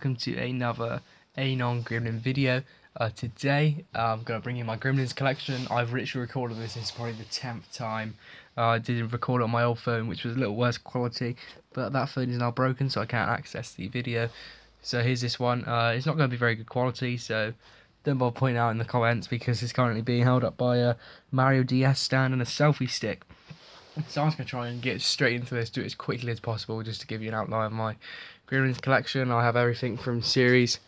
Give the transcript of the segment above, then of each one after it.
welcome to another Anon Gremlin video. Today I'm going to bring you my Gremlins collection. I've literally recorded this is probably the 10th time. I did record it on my old phone, which was a little worse quality, but that phone is now broken so I can't access the video. So here's this one. It's not going to be very good quality, so don't bother pointing out in the comments because it's currently being held up by a Mario DS stand and a selfie stick. So I was going to try and get straight into this, do it as quickly as possible, just to give you an outline of my Gremlins collection. I have everything from series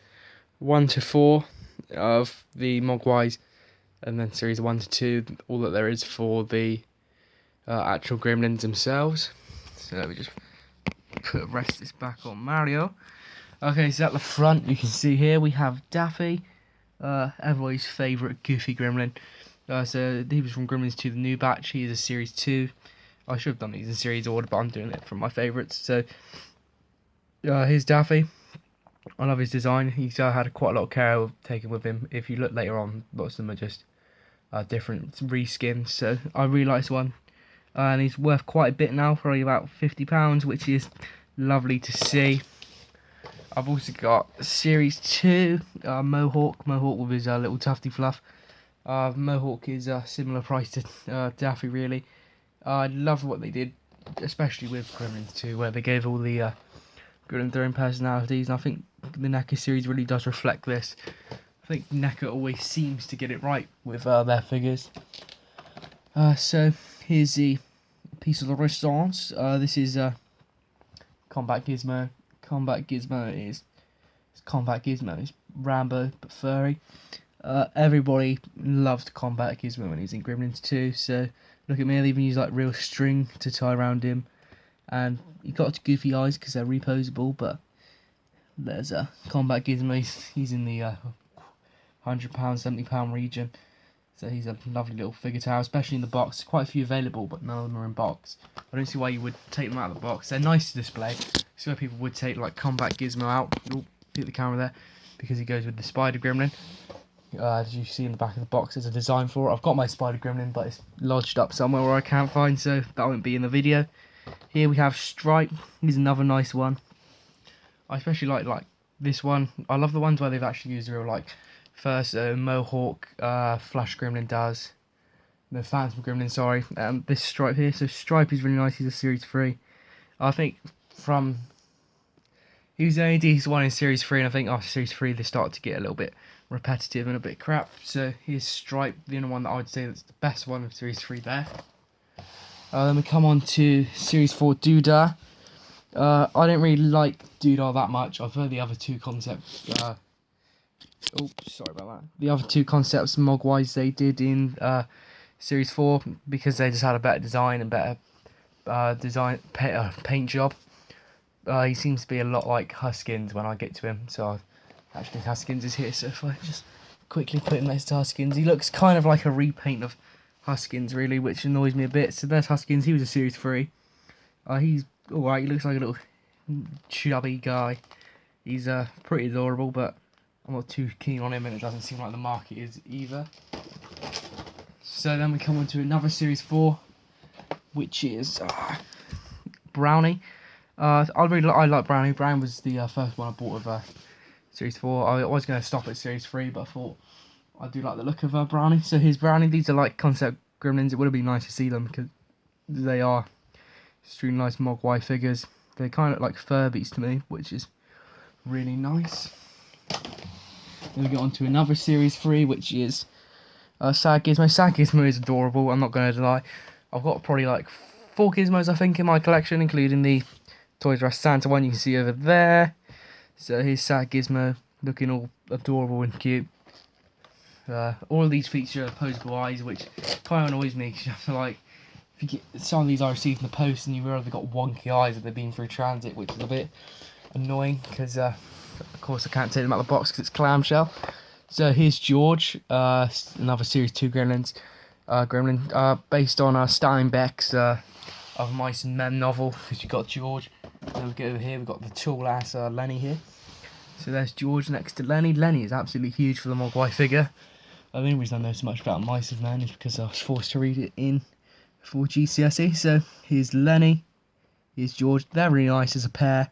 1 to 4 of the Mogwais, and then series 1 to 2, all that there is for the actual Gremlins themselves. So let me just rest this back on Mario. Okay, so at the front you can see here we have Daffy, everybody's favourite goofy gremlin. So he was from Gremlins to the new batch. He is a series 2. I should have done these in series order, but I'm doing it from my favourites. So here's Daffy. I love his design. He's had quite a lot of care taken with him. If you look later on, lots of them are just different reskins. So I really like this one, and he's worth quite a bit now, probably about £50, which is lovely to see. I've also got series 2, Mohawk with his little tufty fluff. Mohawk is a similar price to Daffy, really. I love what they did, especially with Gremlins 2, where they gave all the Gremlins their own personalities, and I think the NECA series really does reflect this. I think NECA always seems to get it right with their figures. So here's the piece of the resistance. This is Combat Gizmo. Combat Gizmo is Rambo but furry. Everybody loved Combat Gizmo when he was in Gremlins 2, so look at me, they even use like real string to tie around him, and he got goofy eyes because they're reposable. But there's a Combat Gizmo. He's in the £100, £70 region, so he's a lovely little figure tower, especially in the box. Quite a few available, but none of them are in box. I don't see why you would take them out of the box. They're nice to display. See why people would take like Combat Gizmo out. Ooh, hit the camera there, because he goes with the Spider Gremlin. As you see in the back of the box, there's a design for it. I've got my Spider Gremlin, but it's lodged up somewhere where I can't find, so that won't be in the video. Here we have Stripe. He's another nice one. I especially like this one. I love the ones where they've actually used real, like, first Mohawk, Flash Gremlin does. The Phantom Gremlin, sorry. This Stripe here. So Stripe is really nice. He's a series 3. I think he was the only decent one in series 3, and I think after series 3 they started to get a little bit repetitive and a bit crap. So here's Stripe, the only one that I would say that's the best one of series 3 there. Then we come on to series 4 Doodah. I don't really like Doodah that much. I've heard the other two concepts. Oops, sorry about that. The other two concepts Mogwais they did in series 4, because they just had a better design and better paint job. He seems to be a lot like Huskins when I get to him. So actually Huskins is here, so if I just quickly put him next to Huskins, he looks kind of like a repaint of Huskins, really, which annoys me a bit. So there's Huskins. He was a series 3. He's alright. He looks like a little chubby guy. He's pretty adorable, but I'm not too keen on him, and it doesn't seem like the market is either. So then we come on to another series 4, which is Brownie. I like Brownie. Brownie was the first one I bought of series 4. I was going to stop at series 3, but I thought I do like the look of Brownie. So here's Brownie. These are like concept Gremlins. It would have been nice to see them because they are extremely nice Mogwai figures. They kind of look like Furbies to me, which is really nice. Then we get on to another series 3, which is Sad Gizmo. Sad Gizmo is adorable, I'm not going to lie. I've got probably like 4 Gizmos, I think, in my collection, including the Toys R Us Santa one you can see over there. So here's Sad Gizmo, looking all adorable and cute. All of these feature opposable eyes, which kind of annoys me, because you have to, like, if you get some of these I received in the post and you realise they've got wonky eyes if they've been through transit, which is a bit annoying, because of course I can't take them out of the box because it's clamshell. So here's George, another series 2 Gremlin, based on Steinbeck's Of Mice and Men novel, because you've got George. Then we go over here, we've got the tall ass Lenny here. So there's George next to Lenny. Lenny is absolutely huge for the Mogwai figure. The only reason I know so much about Mice and Men is because I was forced to read it in for GCSE. So here's Lenny, here's George. They're really nice as a pair.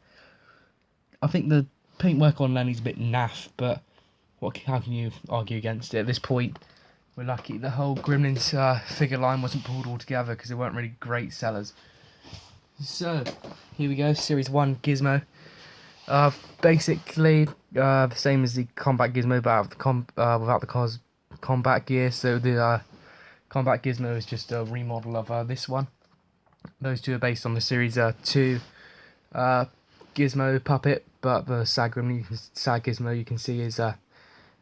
I think the paintwork on Lenny's a bit naff, but how can you argue against it at this point? We're lucky the whole Gremlins figure line wasn't pulled all together because they weren't really great sellers. So, here we go, Series 1 Gizmo. Basically, the same as the Combat Gizmo, but without the combat gear. So the Combat Gizmo is just a remodel of this one. Those two are based on the Series 2 Gizmo puppet, but the sad Gizmo you can see is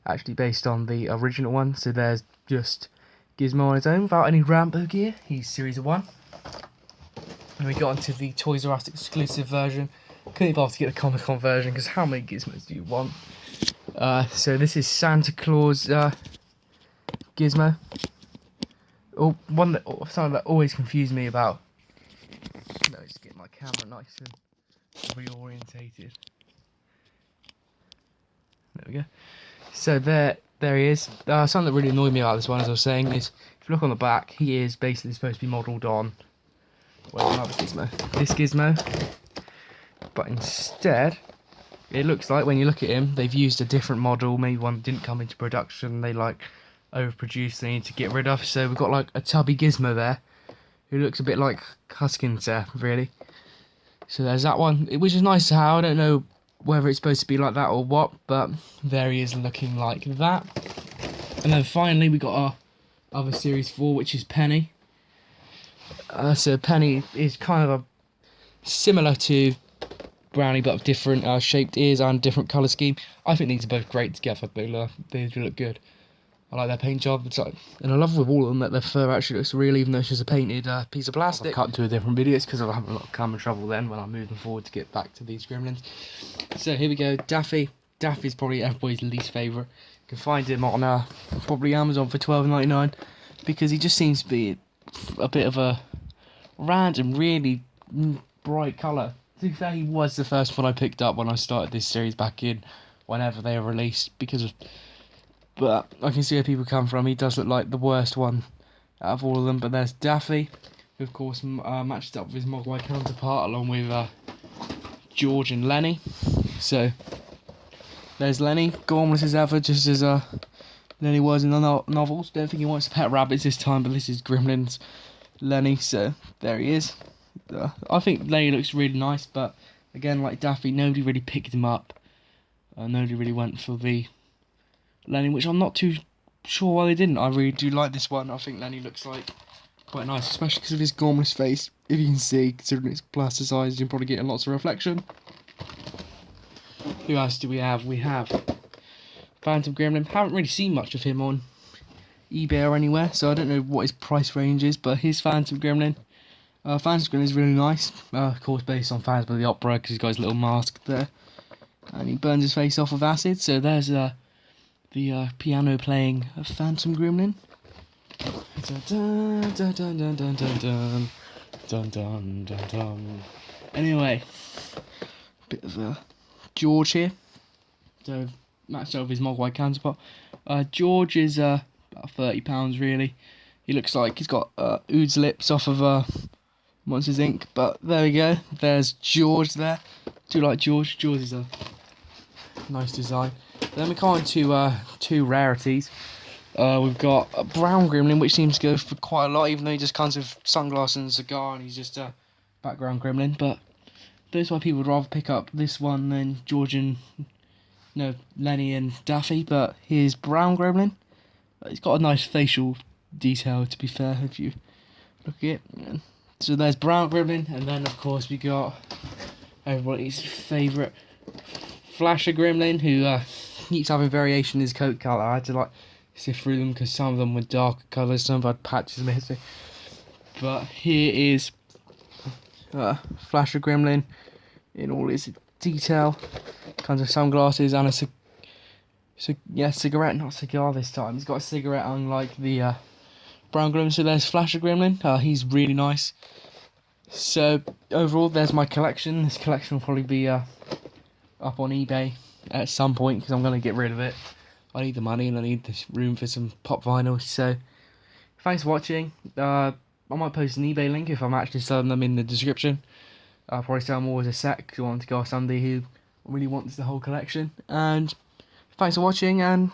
actually based on the original one. So there's just Gizmo on its own without any Rambo gear. He's Series 1. And we got onto the Toys R Us exclusive version. Couldn't bother to get the Comic Con version because how many Gizmos do you want? So this is Santa Claus Gizmo. Oh, something that always confused me about. No, just get my camera nice and reorientated. There we go. So there he is. Something that really annoyed me about this one, as I was saying, is if you look on the back, he is basically supposed to be modelled on another Gizmo. This Gizmo. But instead, it looks like when you look at him, they've used a different model. Maybe one that didn't come into production. They like overproduced. They need to get rid of. So we've got like a tubby Gizmo there, who looks a bit like Huskins there, really. So there's that one, which is nice to have. I don't know whether it's supposed to be like that or what, but there he is looking like that. And then finally we got our other Series 4, which is Penny. So Penny is kind of similar to Brownie, but with different shaped ears and different colour scheme. I think these are both great together. They do look good. I like their paint job. And I love with all of them that their fur actually looks real, even though it's just a painted piece of plastic. I'll cut into a different videos because I'll have a lot of camera trouble then when I'm moving forward to get back to these Gremlins. So here we go, Daffy. Daffy's probably everybody's least favourite. You can find him on probably Amazon for $12.99 because he just seems to be a bit of a random, really bright colour. To be fair, he was the first one I picked up when I started this series back in whenever they were released, but I can see where people come from. He does look like the worst one out of all of them. But there's Daffy, who of course matched up with his Mogwai counterpart along with George and Lenny. So there's Lenny, gormless as ever, just as Lenny was in the novels. Don't think he wants to pet rabbits this time, but this is Gremlins Lenny, so there he is. I think Lenny looks really nice, but again, like Daffy, nobody really picked him up. Nobody really went for the Lenny, which I'm not too sure why they didn't. I really do like this one. I think Lenny looks like quite nice, especially because of his gormless face. If you can see, considering it's plasticized, you can probably get lots of reflection. Who else do we have? We have Phantom Gremlin. Haven't really seen much of him on eBay or anywhere, so I don't know what his price range is, but his Phantom Gremlin. Phantom Gremlin is really nice. Of course, based on Phantom of the Opera, because he's got his little mask there. And he burns his face off with acid, so there's the piano playing Phantom Gremlin. Dun, dun, dun, dun, dun, dun, dun. Dun, dun, dun, dun. Anyway, bit of George here. So matched up with his Mogwai counterpart. George is about £30 really. He looks like he's got Ood's lips off of Monsters Inc. But there we go. There's George there. Do like George. George is a nice design. Then we come on to two rarities. We've got a brown Gremlin, which seems to go for quite a lot, even though he just comes with sunglasses and a cigar, and he's just a background Gremlin. But that's why people would rather pick up this one than Lenny and Daffy. But here's brown Gremlin. He's got a nice facial detail, to be fair, if you look at it. So there's brown Gremlin, and then of course we got everybody's favourite Flasher Gremlin, who keeps having variation in his coat colour. I had to sift through them because some of them were darker colours, some of them had patches missing. But here is Flasher Gremlin in all his detail. Comes with sunglasses and a cigarette, not cigar this time. He's got a cigarette, unlike the brown Gremlin. So there's Flasher Gremlin. He's really nice. So overall, there's my collection. This collection will probably be up on eBay at some point because I'm going to get rid of it. I need the money and I need this room for some pop vinyl. So thanks for watching. I might post an eBay link if I'm actually selling them in the description. I'll probably sell them all as a set because I want to go off somebody who I really want the whole collection. And thanks for watching, and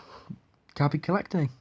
happy collecting.